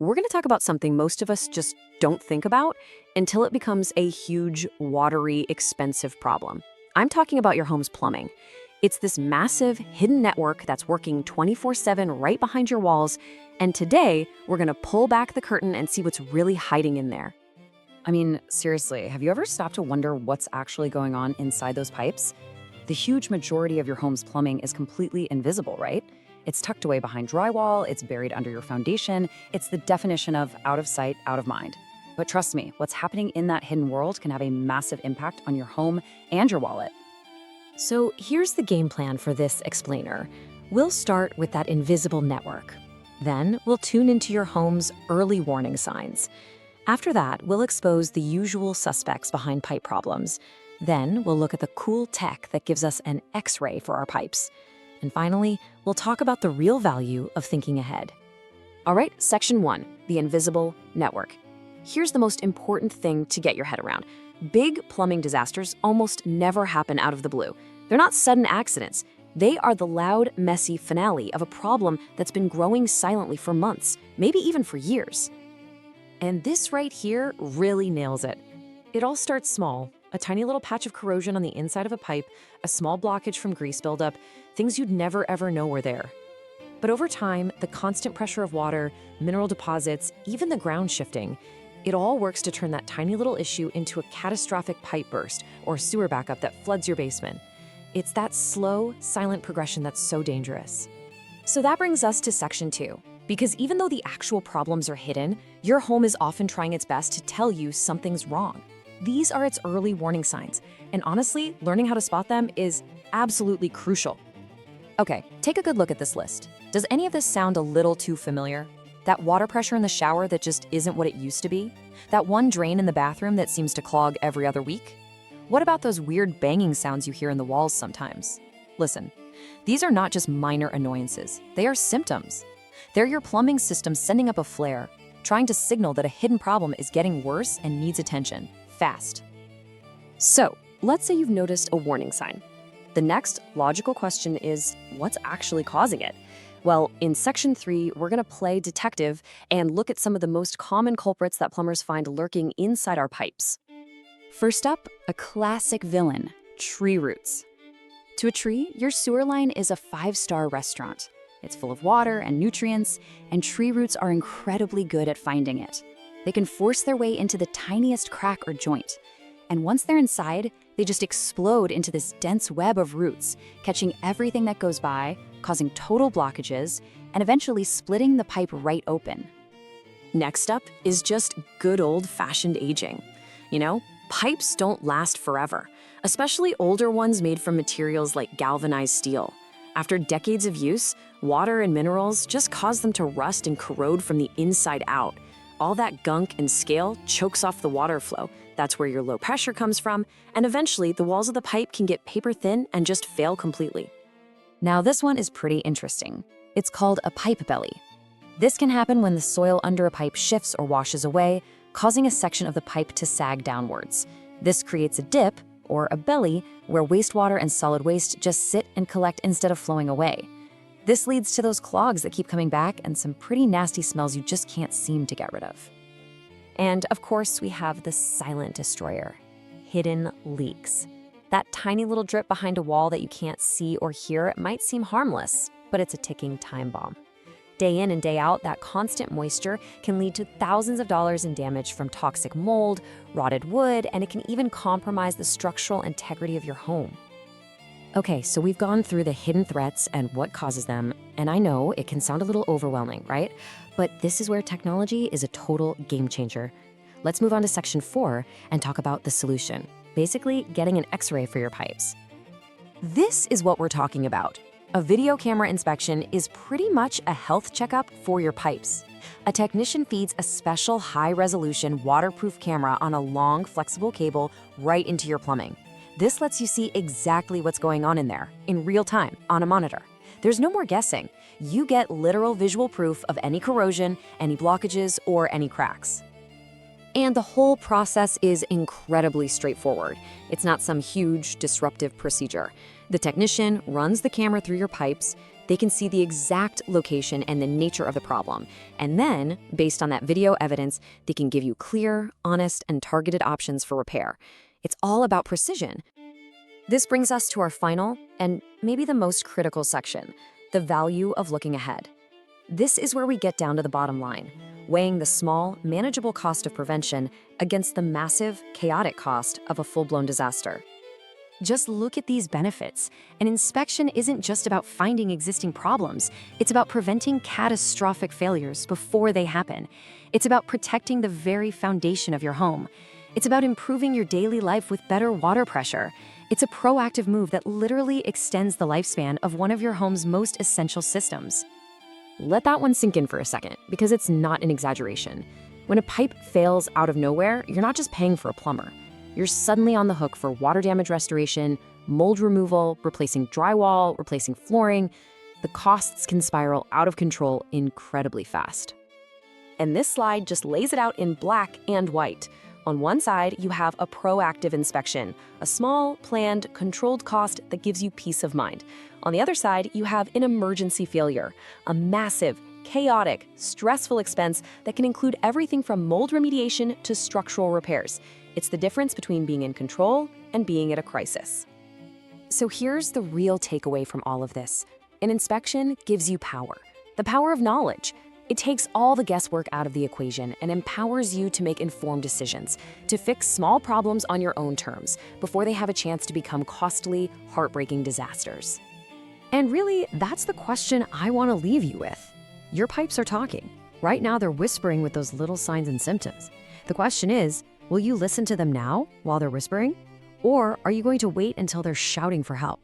we're going to talk about something most of us just don't think about until it becomes a huge, watery, expensive problem. I'm talking about your home's plumbing. It's this massive, hidden network that's working 24/7 right behind your walls, and today, we're going to pull back the curtain and see what's really hiding in there. I mean, seriously, have you ever stopped to wonder what's actually going on inside those pipes? The huge majority of your home's plumbing is completely invisible, right? It's tucked away behind drywall, it's buried under your foundation, it's the definition of out of sight, out of mind. But trust me, what's happening in that hidden world can have a massive impact on your home and your wallet. So here's the game plan for this explainer. We'll start with that invisible network. Then we'll tune into your home's early warning signs. After that, we'll expose the usual suspects behind pipe problems. Then we'll look at the cool tech that gives us an X-ray for our pipes. And finally, we'll talk about the real value of thinking ahead. All right, section 1, the invisible network. Here's the most important thing to get your head around. Big plumbing disasters almost never happen out of the blue. They're not sudden accidents. They are the loud, messy finale of a problem that's been growing silently for months, maybe even for years. And this right here really nails it. It all starts small. A tiny little patch of corrosion on the inside of a pipe, a small blockage from grease buildup, things you'd never ever know were there. But over time, the constant pressure of water, mineral deposits, even the ground shifting, it all works to turn that tiny little issue into a catastrophic pipe burst or sewer backup that floods your basement. It's that slow, silent progression that's so dangerous. So that brings us to section 2. Because even though the actual problems are hidden, your home is often trying its best to tell you something's wrong. These are its early warning signs, and honestly, learning how to spot them is absolutely crucial. Okay, take a good look at this list. Does any of this sound a little too familiar? That water pressure in the shower that just isn't what it used to be? That one drain in the bathroom that seems to clog every other week? What about those weird banging sounds you hear in the walls sometimes? Listen, these are not just minor annoyances. They are symptoms. They're your plumbing system sending up a flare, trying to signal that a hidden problem is getting worse and needs attention, fast. So, let's say you've noticed a warning sign. The next logical question is, what's actually causing it? Well, in section 3, we're going to play detective and look at some of the most common culprits that plumbers find lurking inside our pipes. First up, a classic villain, tree roots. To a tree, your sewer line is a 5-star restaurant. It's full of water and nutrients, and tree roots are incredibly good at finding it. They can force their way into the tiniest crack or joint. And once they're inside, they just explode into this dense web of roots, catching everything that goes by, causing total blockages, and eventually splitting the pipe right open. Next up is just good old-fashioned aging. You know, pipes don't last forever, especially older ones made from materials like galvanized steel. After decades of use, water and minerals just cause them to rust and corrode from the inside out. All that gunk and scale chokes off the water flow. That's where your low pressure comes from, and eventually the walls of the pipe can get paper thin and just fail completely. Now this one is pretty interesting. It's called a pipe belly. This can happen when the soil under a pipe shifts or washes away, causing a section of the pipe to sag downwards. This creates a dip, or a belly, where wastewater and solid waste just sit and collect instead of flowing away. This leads to those clogs that keep coming back and some pretty nasty smells you just can't seem to get rid of. And of course, we have the silent destroyer, hidden leaks. That tiny little drip behind a wall that you can't see or hear might seem harmless, but it's a ticking time bomb. Day in and day out, that constant moisture can lead to thousands of dollars in damage from toxic mold, rotted wood, and it can even compromise the structural integrity of your home. Okay, so we've gone through the hidden threats and what causes them, and I know it can sound a little overwhelming, right? But this is where technology is a total game changer. Let's move on to section 4 and talk about the solution. Basically, getting an X-ray for your pipes. This is what we're talking about. A video camera inspection is pretty much a health checkup for your pipes. A technician feeds a special high-resolution waterproof camera on a long, flexible cable right into your plumbing. This lets you see exactly what's going on in there, in real time, on a monitor. There's no more guessing. You get literal visual proof of any corrosion, any blockages, or any cracks. And the whole process is incredibly straightforward. It's not some huge, disruptive procedure. The technician runs the camera through your pipes, They can see the exact location and the nature of the problem. And then, based on that video evidence, they can give you clear, honest, and targeted options for repair. It's all about precision. This brings us to our final, and maybe the most critical section, the value of looking ahead. This is where we get down to the bottom line, weighing the small, manageable cost of prevention against the massive, chaotic cost of a full-blown disaster. Just look at these benefits. An inspection isn't just about finding existing problems. It's about preventing catastrophic failures before they happen. It's about protecting the very foundation of your home. It's about improving your daily life with better water pressure. It's a proactive move that literally extends the lifespan of one of your home's most essential systems. Let that one sink in for a second, because it's not an exaggeration. When a pipe fails out of nowhere, you're not just paying for a plumber. You're suddenly on the hook for water damage restoration, mold removal, replacing drywall, replacing flooring. The costs can spiral out of control incredibly fast. And this slide just lays it out in black and white. On one side, you have a proactive inspection, a small, planned, controlled cost that gives you peace of mind. On the other side, you have an emergency failure, a massive, chaotic, stressful expense that can include everything from mold remediation to structural repairs. It's the difference between being in control and being at a crisis. So here's the real takeaway from all of this. An inspection gives you power, the power of knowledge. It takes all the guesswork out of the equation and empowers you to make informed decisions, to fix small problems on your own terms before they have a chance to become costly, heartbreaking disasters. And really, that's the question I want to leave you with. Your pipes are talking. Right now, they're whispering with those little signs and symptoms. The question is, will you listen to them now while they're whispering? Or are you going to wait until they're shouting for help?